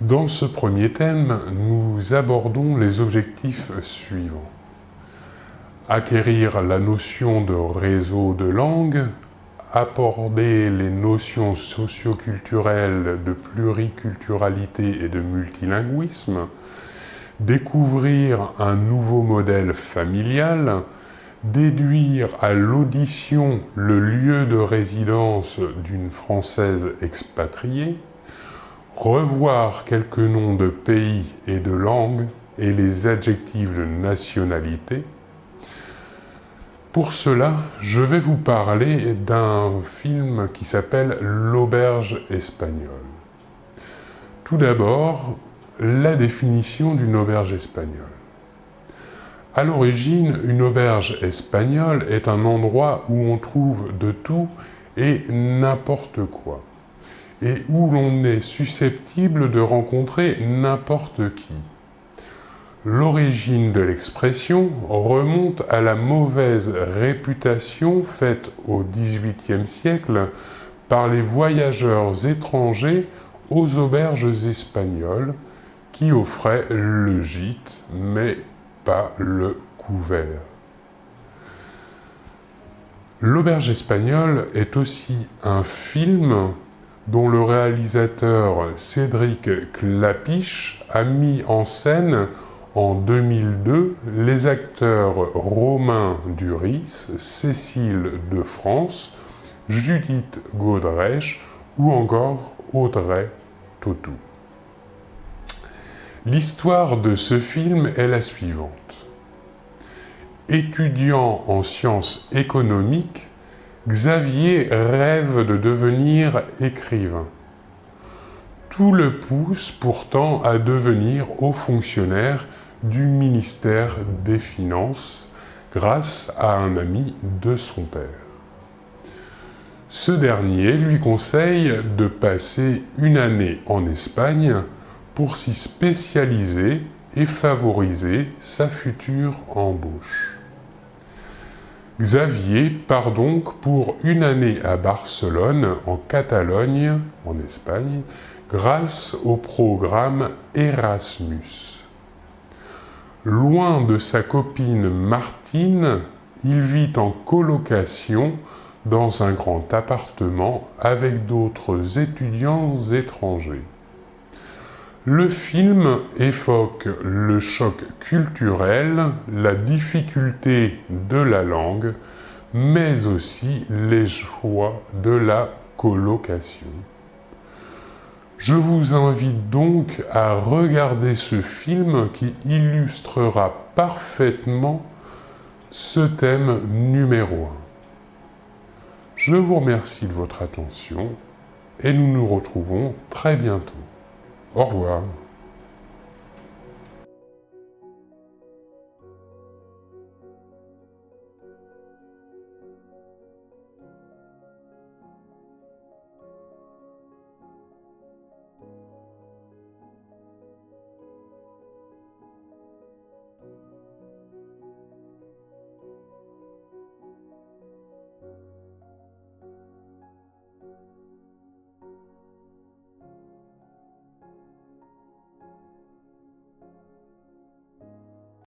Dans ce premier thème, nous abordons les objectifs suivants. Acquérir la notion de réseau de langue, aborder les notions socioculturelles de pluriculturalité et de multilinguisme, découvrir un nouveau modèle familial, déduire à l'audition le lieu de résidence d'une Française expatriée, revoir quelques noms de pays et de langues et les adjectifs de nationalité. Pour cela, je vais vous parler d'un film qui s'appelle L'Auberge espagnole. Tout d'abord, la définition d'une auberge espagnole. À l'origine, une auberge espagnole est un endroit où on trouve de tout et n'importe quoi, et où l'on est susceptible de rencontrer n'importe qui. L'origine de l'expression remonte à la mauvaise réputation faite au XVIIIe siècle par les voyageurs étrangers aux auberges espagnoles qui offraient le gîte, mais pas le couvert. L'Auberge espagnole est aussi un film dont le réalisateur Cédric Klapisch a mis en scène en 2002 les acteurs Romain Duris, Cécile de France, Judith Godrèche ou encore Audrey Tautou. L'histoire de ce film est la suivante. Étudiant en sciences économiques, Xavier rêve de devenir écrivain. Tout le pousse pourtant à devenir haut fonctionnaire du ministère des Finances grâce à un ami de son père. Ce dernier lui conseille de passer une année en Espagne pour s'y spécialiser et favoriser sa future embauche. Xavier part donc pour une année à Barcelone, en Catalogne, en Espagne, grâce au programme Erasmus. Loin de sa copine Martine, il vit en colocation dans un grand appartement avec d'autres étudiants étrangers. Le film évoque le choc culturel, la difficulté de la langue, mais aussi les joies de la colocation. Je vous invite donc à regarder ce film qui illustrera parfaitement ce thème numéro 1. Je vous remercie de votre attention et nous nous retrouvons très bientôt. Au revoir.